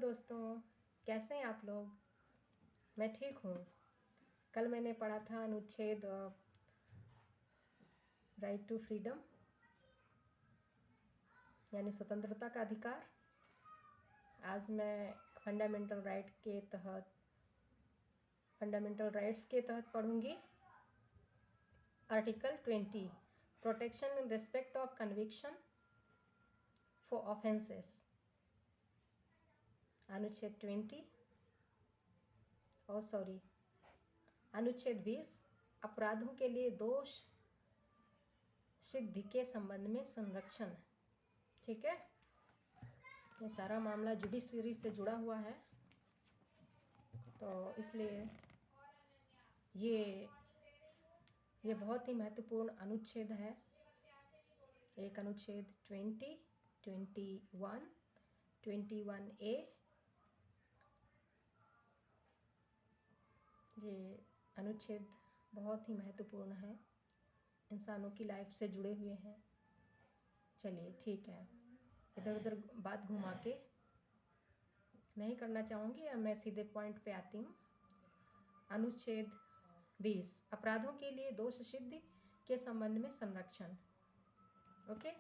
दोस्तों, कैसे हैं आप लोग। मैं ठीक हूँ। कल मैंने पढ़ा था अनुच्छेद राइट टू फ्रीडम यानी स्वतंत्रता का अधिकार। आज मैं फंडामेंटल राइट्स के तहत पढ़ूंगी article 20 protection in respect of conviction for offences. अनुच्छेद 20 अपराधों के लिए दोष सिद्धि के संबंध में संरक्षण। ठीक है, ये सारा मामला जुडिशरी से जुड़ा हुआ है, तो इसलिए ये बहुत ही महत्वपूर्ण अनुच्छेद है। एक अनुच्छेद 20, 21, 21A, ये अनुच्छेद बहुत ही महत्वपूर्ण है, इंसानों की लाइफ से जुड़े हुए हैं। चलिए ठीक है, इधर उधर बात घुमा के नहीं करना चाहूँगी, अब मैं सीधे पॉइंट पे आती हूँ। अनुच्छेद 20 अपराधों के लिए दोष सिद्धि के संबंध में संरक्षण। ओके,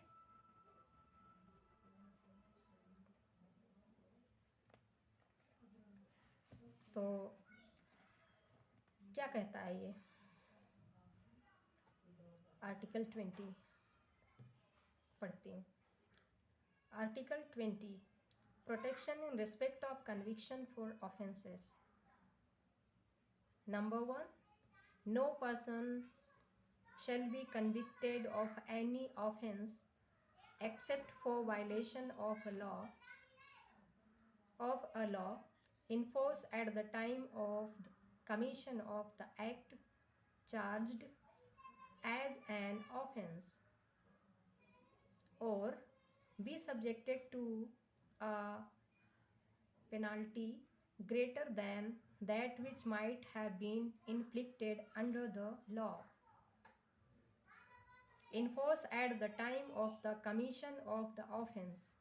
तो क्या कहता है ये आर्टिकल 20 पढ़ती हूँ। Article 20 protection in respect of conviction for offences. Number 1, no person shall be convicted of any offense except for violation of a law in force at the time of the commission of the act charged as an offense, or be subjected to a penalty greater than that which might have been inflicted under the law in force at the time of the commission of the offense।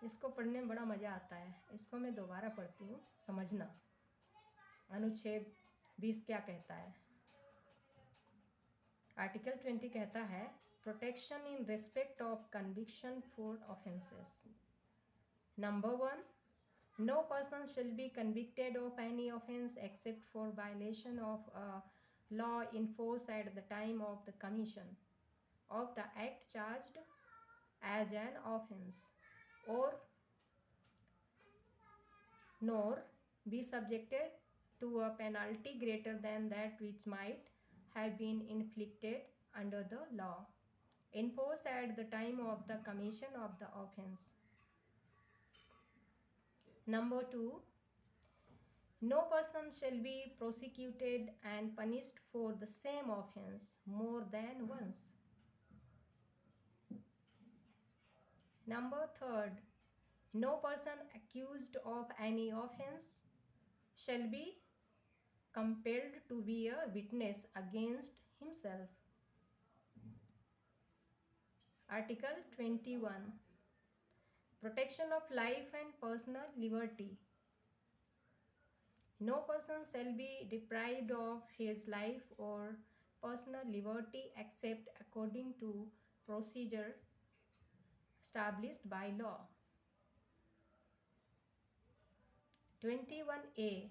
इसको पढ़ने में बड़ा मज़ा आता है, इसको मैं दोबारा पढ़ती हूँ, समझना अनुच्छेद 20 क्या कहता है। आर्टिकल 20 कहता है protection in respect of conviction for offences. Number 1, no person shall be convicted of any offense except for violation of a law in force at the time of the commission of the act charged as an offense, or nor be subjected to a penalty greater than that which might have been inflicted under the law in force at the time of the commission of the offense। Number 2, no person shall be prosecuted and punished for the same offense more than once। Number 3, no person accused of any offense shall be compelled to be a witness against himself। Article 21 protection of life and personal liberty। No person shall be deprived of his life or personal liberty except according to procedure established by law। 21A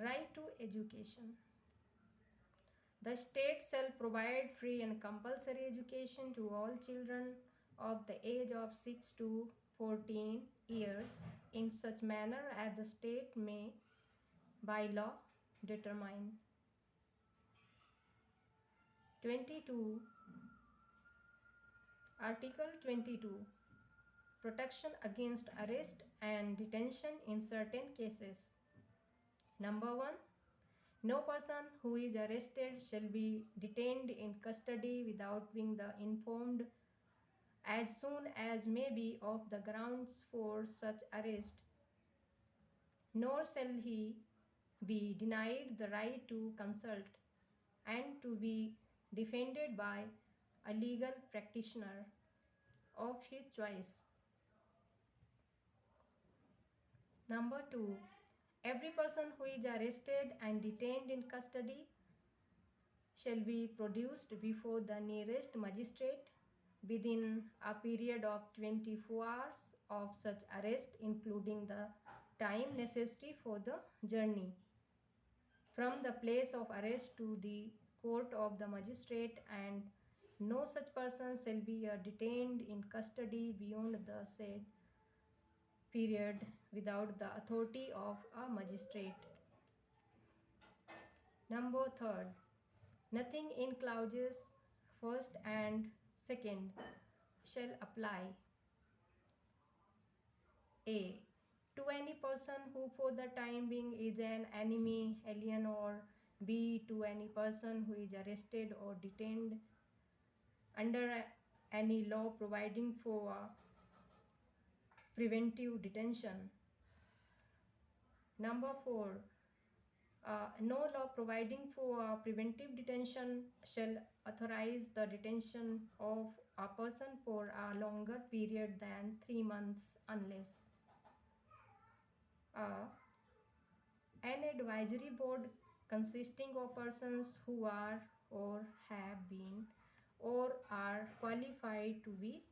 right to education। The state shall provide free and compulsory education to all children of the age of 6 to 14 years in such manner as the state may by law determine। 22 Article 22 protection against arrest and detention in certain cases। Number 1, no person who is arrested shall be detained in custody without being informed as soon as may be of the grounds for such arrest, nor shall he be denied the right to consult and to be defended by a legal practitioner of his choice. Number 2. Every person who is arrested and detained in custody shall be produced before the nearest magistrate within a period of 24 hours of such arrest, including the time necessary for the journey from the place of arrest to the court of the magistrate, and no such person shall be detained in custody beyond the said period without the authority of a magistrate. Number 3. Nothing in clauses first and second shall apply. A. To any person who for the time being is an enemy, alien, or B. To any person who is arrested or detained under any law providing for preventive detention. Number 4. No law providing for preventive detention shall authorize the detention of a person for a longer period than 3 months unless uh, an advisory board consisting of persons who are or have been or are qualified to be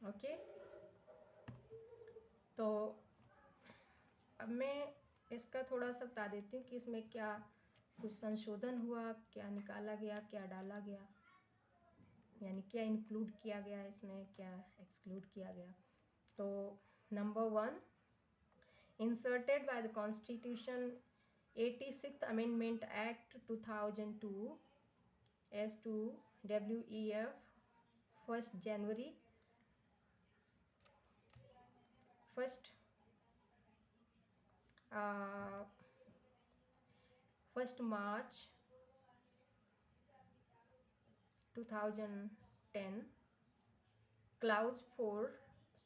okay. तो अब मैं इसका थोड़ा सा बता देती हूँ कि इसमें क्या कुछ संशोधन हुआ, क्या निकाला गया, क्या डाला गया, यानी क्या इंक्लूड किया गया इसमें, क्या एक्सक्लूड किया गया. तो number 1, inserted by the Constitution 86th Amendment Act 2002 as to WEF 1st January 1st 1st March 2010. Clause 4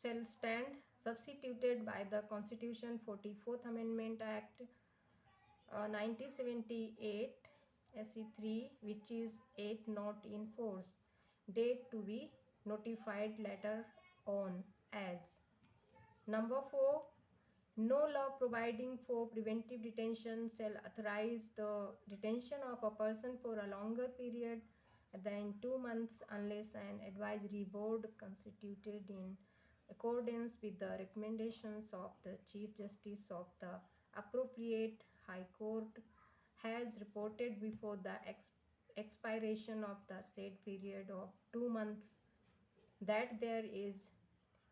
shall stand substituted by the Constitution 44th Amendment Act 1978 SC3, which is 8 not in force. Date to be notified later on as. Number 4. No law providing for preventive detention shall authorize the detention of a person for a longer period than 2 months unless an advisory board constituted in accordance with the recommendations of the Chief Justice of the appropriate High Court has reported before the expiration of the said period of 2 months that there is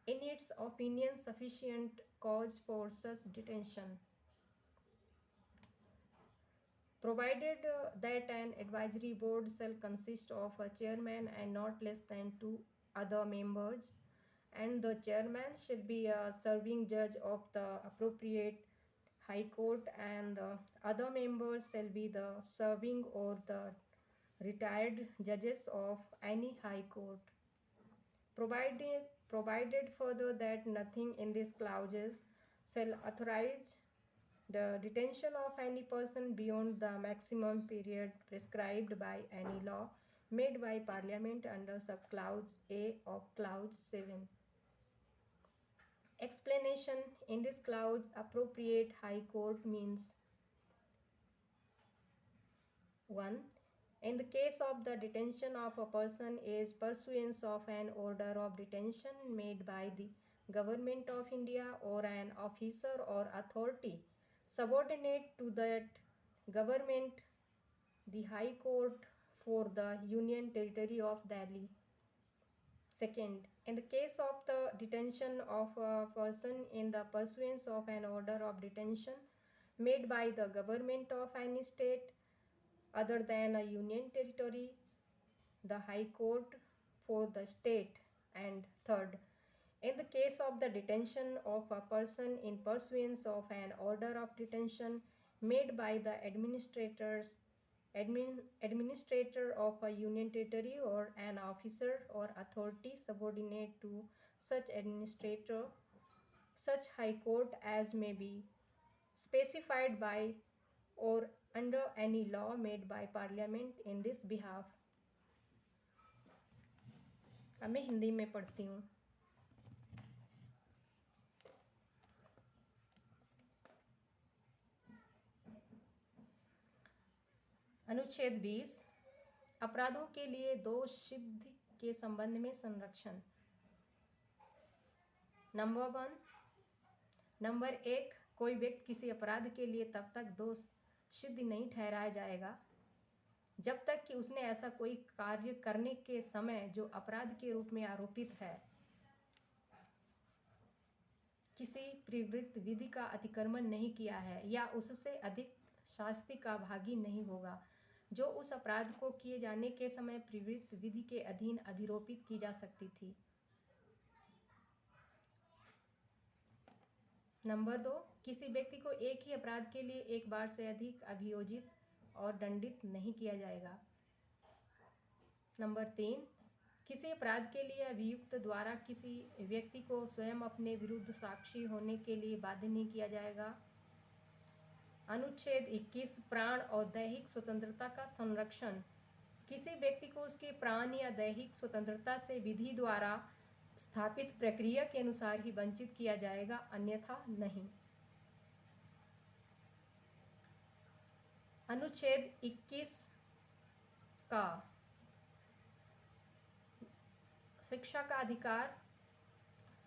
in its opinion sufficient cause for such detention, provided that an advisory board shall consist of a chairman and not less than 2 other members, and the chairman shall be a serving judge of the appropriate high court, and the other members shall be the serving or the retired judges of any high court. Provided further that nothing in these clauses shall authorize the detention of any person beyond the maximum period prescribed by any law made by Parliament under subclause A of Clause 7. Explanation: in this clause, appropriate High Court means 1. In the case of the detention of a person is pursuance of an order of detention made by the Government of India or an officer or authority subordinate to that government, the High Court for the Union Territory of Delhi. Second, in the case of the detention of a person in the pursuance of an order of detention made by the government of any state other than a union territory, the High Court for the state. And third, in the case of the detention of a person in pursuance of an order of detention made by the administrator of a union territory or an officer or authority subordinate to such administrator, such high court as may be specified by or under any law made by Parliament in this behalf. अब मैं हिंदी में पढ़ती हूँ। अनुच्छेद 20 अपराधों के लिए दोष सिद्धि के संबंध में संरक्षण। नंबर 1 कोई व्यक्ति किसी अपराध के लिए तब तक दोष सिद्ध नहीं ठहराया जाएगा जब तक कि उसने ऐसा कोई कार्य करने के समय जो अपराध के रूप में आरोपित है किसी प्रवृत्त विधि का अतिक्रमण नहीं किया है या उससे अधिक शास्ति का भागी नहीं होगा जो उस अपराध को किए जाने के समय प्रवृत्त विधि के अधीन अधिरोपित की जा सकती थी। नंबर 2 किसी व्यक्ति को एक ही अपराध के लिए एक बार से अधिक अभियोजित और दंडित नहीं किया जाएगा। नंबर 3 किसी अपराध के लिए अभियुक्त द्वारा किसी व्यक्ति को स्वयं अपने विरुद्ध साक्षी होने के लिए बाध्य नहीं किया जाएगा। अनुच्छेद 21 प्राण और दैहिक स्वतंत्रता का संरक्षण। किसी व्यक्ति को उसके प्राण या दैहिक स्वतंत्रता से विधि द्वारा स्थापित प्रक्रिया के अनुसार ही वंचित किया जाएगा, अन्यथा नहीं। अनुच्छेद 21 का शिक्षा का अधिकार।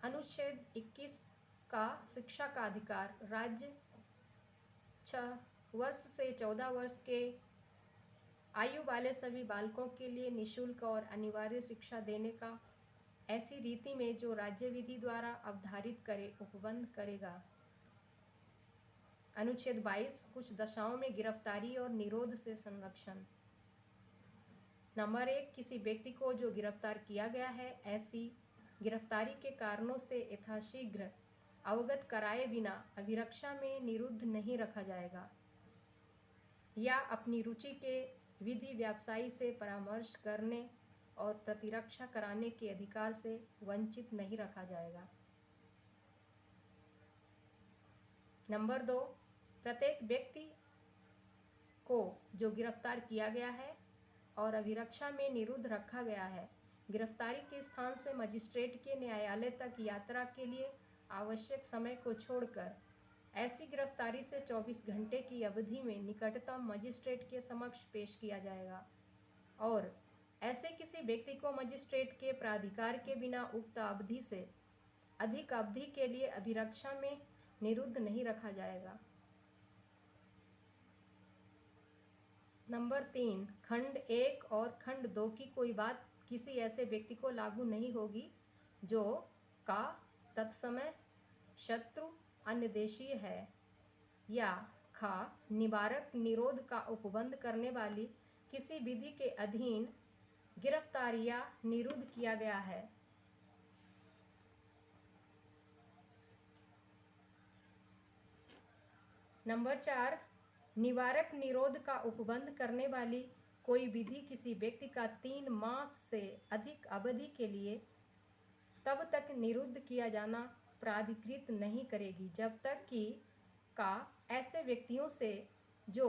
अनुच्छेद 21 का शिक्षा का अधिकार राज्य 6 वर्ष से 14 वर्ष के आयु वाले सभी बालकों के लिए निःशुल्क और अनिवार्य शिक्षा देने का ऐसी रीति में जो राज्य विधि द्वारा अवधारित करे उपबंध करेगा। अनुच्छेद 22 कुछ दशाओं में गिरफ्तारी और निरोध से संरक्षण। नंबर 1 किसी व्यक्ति को जो गिरफ्तार किया गया है ऐसी गिरफ्तारी के कारणों से यथाशीघ्र अवगत कराए बिना अभिरक्षा में निरुद्ध नहीं रखा जाएगा या अपनी रुचि के विधि व्यवसायी से परामर्श करने और प्रतिरक्षा कराने के अधिकार से वंचित नहीं रखा जाएगा। नंबर 2 प्रत्येक व्यक्ति को जो गिरफ्तार किया गया है और अभिरक्षा में निरुद्ध रखा गया है गिरफ्तारी के स्थान से मजिस्ट्रेट के न्यायालय तक यात्रा के लिए आवश्यक समय को छोड़कर ऐसी गिरफ्तारी से 24 घंटे की अवधि में निकटतम मजिस्ट्रेट के समक्ष पेश किया जाएगा और ऐसे किसी व्यक्ति को मजिस्ट्रेट के प्राधिकार के बिना उक्त अवधि से अधिक अवधि के लिए अभिरक्षा में निरुद्ध नहीं रखा जाएगा। नंबर 3 खंड 1 और खंड 2 की कोई बात किसी ऐसे व्यक्ति को लागू नहीं होगी जो का तत्समय शत्रु अन्य देशीय है या खा निवारक निरोध का उपबंध करने वाली किसी विधि के अधीन गिरफ्तार या निरुद्ध किया गया है। नंबर 4 निवारक निरोध का उपबंध करने वाली कोई विधि किसी व्यक्ति का 3 मास से अधिक अवधि के लिए तब तक निरुद्ध किया जाना प्राधिकृत नहीं करेगी जब तक कि का ऐसे व्यक्तियों से जो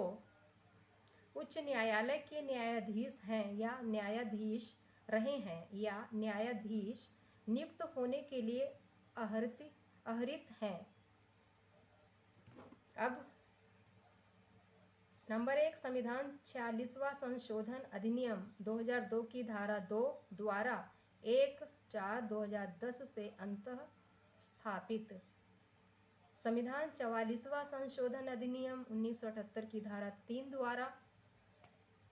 उच्च न्यायालय के न्यायाधीश हैं या न्यायाधीश रहे हैं या न्यायाधीश नियुक्त होने के लिए अहरित हैं। अब नंबर 1 संविधान 46वां संशोधन अधिनियम 2002 की धारा 2 द्वारा 1/4/2010 से अंतः स्थापित संविधान 44वां संशोधन अधिनियम 1978 की धारा 3 द्वारा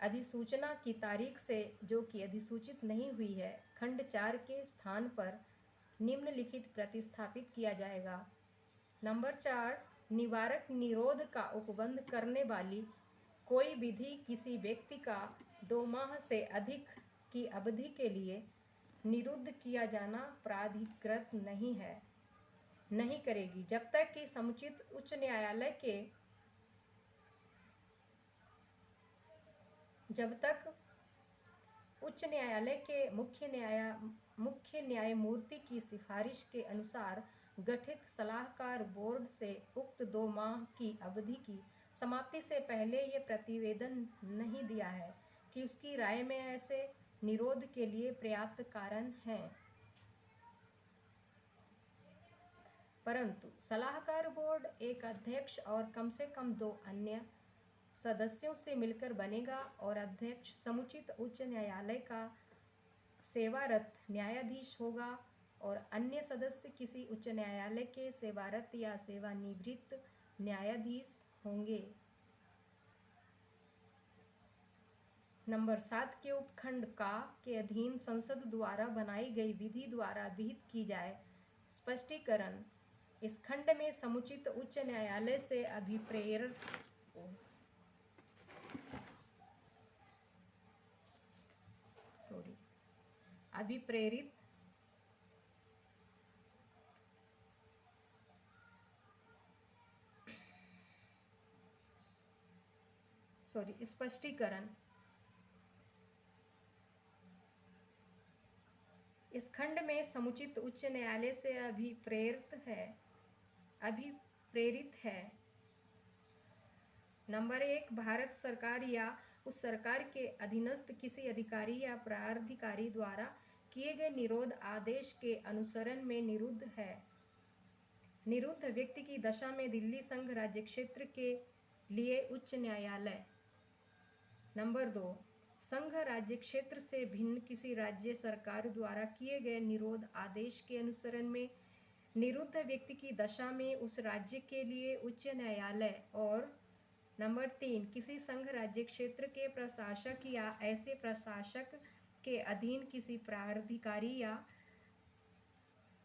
अधिसूचना की तारीख से जो कि अधिसूचित नहीं हुई है खंड 4 के स्थान पर निम्नलिखित प्रतिस्थापित किया जाएगा। नंबर 4 निवारक निरोध का उपबंध करने वाली कोई विधि किसी व्यक्ति का 2 माह से अधिक की अवधि के लिए निरुद्ध किया जाना प्राधिकृत नहीं करेगी जब तक कि समुचित उच्च न्यायालय के मुख्य न्यायमूर्ति की सिफारिश के अनुसार गठित सलाहकार बोर्ड से उक्त 2 माह की अवधि की समाप्ति से पहले ये प्रतिवेदन नहीं दिया है कि उसकी राय में ऐसे निरोध के लिए पर्याप्त कारण हैं, परंतु सलाहकार बोर्ड एक अध्यक्ष और कम से कम 2 अन्य सदस्यों से मिलकर बनेगा और अध्यक्ष समुचित उच्च न्यायालय का सेवारत न्यायाधीश होगा और अन्य सदस्य किसी उच्च न्यायालय के सेवारत या सेवानिवृत्त न्यायाधीश होंगे। नंबर 7 के उपखंड का के अधीन संसद द्वारा बनाई गई विधि द्वारा विहित की जाए। स्पष्टीकरण, इस खंड में समुचित उच्च न्यायालय से अभिप्रेरित स्पष्टीकरण, इस खंड में समुचित उच्च न्यायालय से अभिप्रेरित है। नंबर 1, भारत सरकार या उस सरकार के अधीनस्थ किसी अधिकारी या प्राधिकारी द्वारा किए गए निरोध आदेश के अनुसरण में निरुद्ध है। निरुद्ध व्यक्ति की दशा में दिल्ली संघ राज्य क्षेत्र के लिए उच्च न्यायालय। नंबर 2, संघ राज्य क्षेत्र से भिन्न किसी राज्य सरकार द्वारा किए गए निरोध आदेश के अनुसरण में निरुद्ध व्यक्ति की दशा में उस राज्य के लिए उच्च न्यायालय। और नंबर 3, किसी संघ राज्य क्षेत्र के प्रशासक या ऐसे प्रशासक के अधीन किसी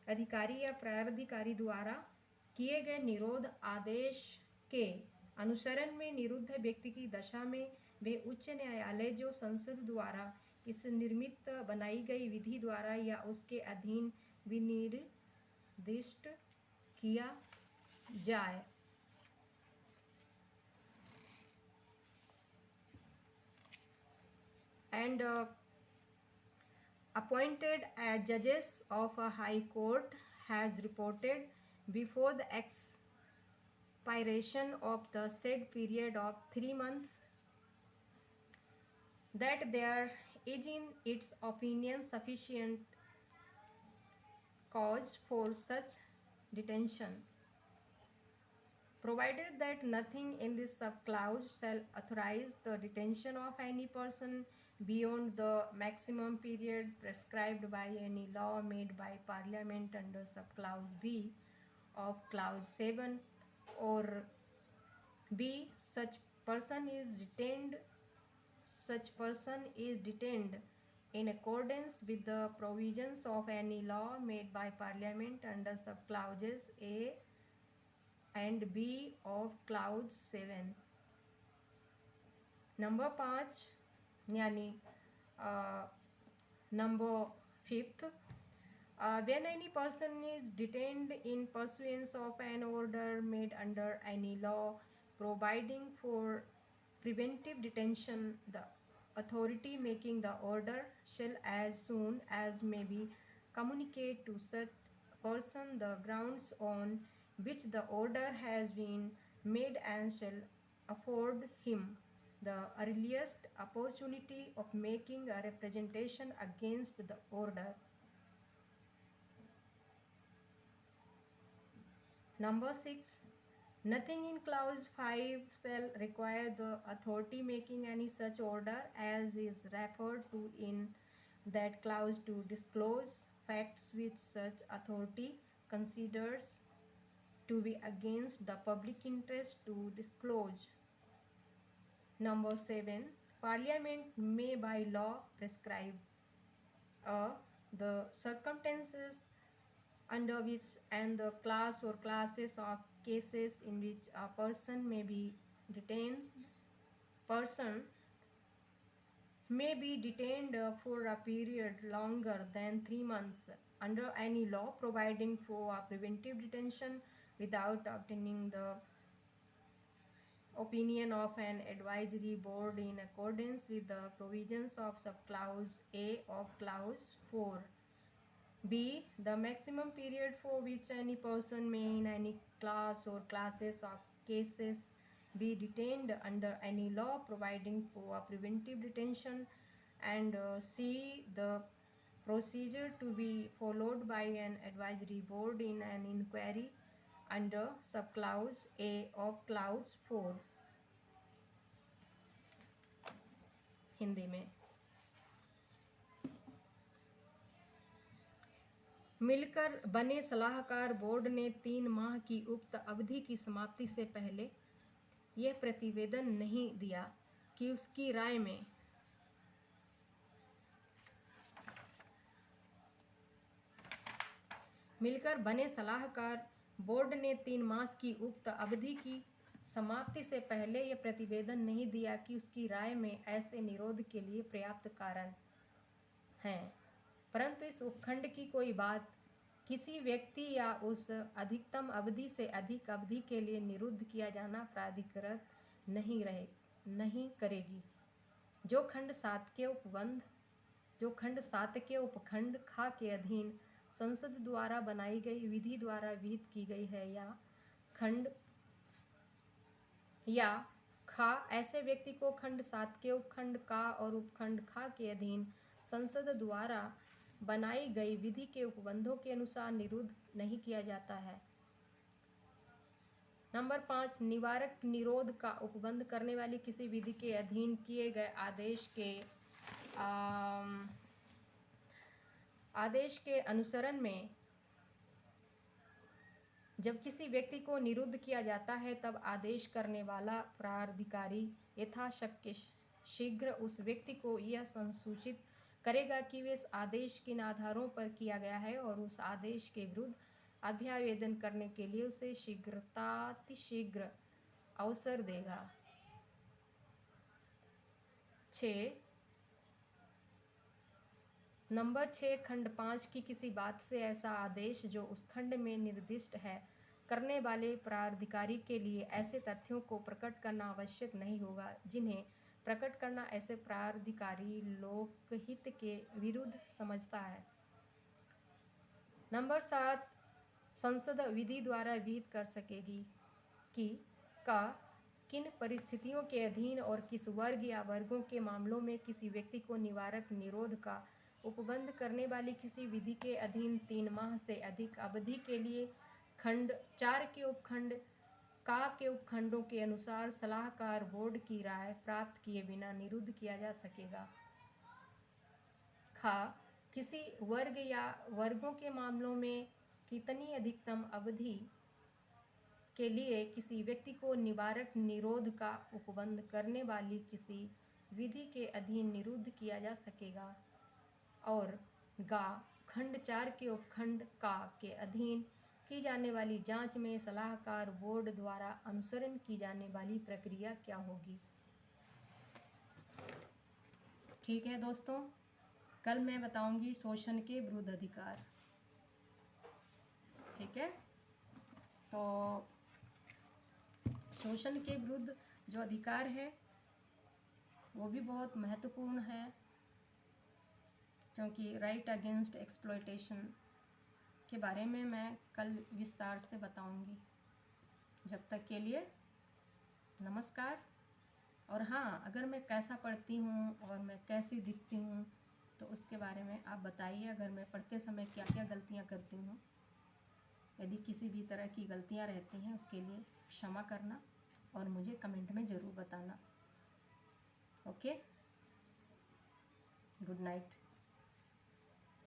अधिकारी या प्राधिकारी द्वारा किए गए निरोध आदेश के अनुसरण में निरुद्ध व्यक्ति की दशा में वे उच्च न्यायालय जो संसद द्वारा इस निर्मित बनाई गई विधि द्वारा या उसके अधीन विनिर्दिष्ट किया जाए। And appointed as judges of a high court has reported before the expiration of the said period of 3 months that there is in its opinion sufficient cause for such detention, provided that nothing in this subclause shall authorize the detention of any person beyond the maximum period prescribed by any law made by Parliament under subclause B of clause 7, or B, such person is detained in accordance with the provisions of any law made by Parliament under subclauses A and B of clause 7। Number 5 यानी number 5th, when any person is detained in pursuance of an order made under any law providing for preventive detention, the authority making the order shall as soon as may be communicate to such person the grounds on which the order has been made and shall afford him the earliest opportunity of making a representation against the order. Number 6, nothing in clause 5 shall require the authority making any such order as is referred to in that clause to disclose facts which such authority considers to be against the public interest to disclose. Number 7, Parliament may by law prescribe the circumstances under which and the class or classes of cases in which a person may be detained for a period longer than 3 months under any law providing for a preventive detention without obtaining the opinion of an advisory board in accordance with the provisions of subclause A of clause 4. B, the maximum period for which any person may in any class or classes of cases be detained under any law providing for a preventive detention and C. The procedure to be followed by an advisory board in an inquiry under subclause A of clause 4 Hindi में। मिलकर बने सलाहकार board ने 3 माह की उक्त अवधि की समाप्ति से पहले यह प्रतिवेदन नहीं दिया कि उसकी राय में मिलकर बने सलाहकार बोर्ड ने 3 मास की उक्त अवधि की समाप्ति से पहले यह प्रतिवेदन नहीं दिया कि उसकी राय में ऐसे निरोध के लिए पर्याप्त कारण हैं, परंतु इस उपखंड की कोई बात किसी व्यक्ति या उस अधिकतम अवधि से अधिक अवधि के लिए निरुद्ध किया जाना प्राधिकृत नहीं करेगी। जो खंड 7 के उपखंड खा के अधीन संसद द्वारा बनाई गई विधि द्वारा विहित की गई है या खा ऐसे व्यक्ति को खंड 7 के उपखंड का और उपखंड खा के अधीन संसद द्वारा बनाई गई विधि के उपबंधों के अनुसार निरुद्ध नहीं किया जाता है। नंबर 5, निवारक निरोध का उपबंध करने वाली किसी विधि के अधीन किए गए आदेश के अनुसरण में जब किसी व्यक्ति को निरुद्ध किया जाता है तब आदेश करने वाला प्राधिकारी यथाशक्य शीघ्र उस व्यक्ति को यह संसूचित करेगा कि वे आदेश किन आधारों पर किया गया है और उस आदेश के विरुद्ध अभ्यावेदन करने के लिए उसे शीघ्र अवसर देगा। 6 नंबर 6 खंड 5 की किसी बात से ऐसा आदेश जो उस खंड में निर्दिष्ट है करने वाले प्राधिकारी के लिए ऐसे तथ्यों को प्रकट करना आवश्यक नहीं होगा जिन्हें प्रकट करना ऐसे प्राधिकारी लोकहित के विरुद्ध समझता है। नंबर 7 संसद विधि द्वारा विहित कर सकेगी कि किन परिस्थितियों के अधीन और किस वर्ग या वर्गों के मामलों में किसी व्यक्ति को निवारक निरोध का उपबंध करने वाली किसी विधि के अधीन 3 माह से अधिक अवधि के लिए खंड 4 के उपखंड का के उपखंडों के अनुसार सलाहकार बोर्ड की राय प्राप्त किए बिना निरुद्ध किया जा सकेगा। किसी वर्ग या वर्गों के मामलों में कितनी अधिकतम अवधि के लिए किसी व्यक्ति को निवारक निरोध का उपबंध करने वाली किसी विधि के अधीन निरुद्ध किया जा सकेगा। और खंड 4 के उपखंड का के अधीन की जाने वाली जांच में सलाहकार बोर्ड द्वारा अनुसरण की जाने वाली प्रक्रिया क्या होगी। ठीक है दोस्तों, कल मैं बताऊंगी शोषण के विरुद्ध अधिकार। ठीक है, तो शोषण के विरुद्ध जो अधिकार है वो भी बहुत महत्वपूर्ण है, क्योंकि राइट अगेंस्ट एक्सप्लॉयटेशन के बारे में मैं कल विस्तार से बताऊंगी। जब तक के लिए नमस्कार। और हाँ, अगर मैं कैसा पढ़ती हूँ और मैं कैसी दिखती हूँ तो उसके बारे में आप बताइए। अगर मैं पढ़ते समय क्या क्या गलतियाँ करती हूँ, यदि किसी भी तरह की गलतियाँ रहती हैं उसके लिए क्षमा करना और मुझे कमेंट में ज़रूर बताना। Okay, good night.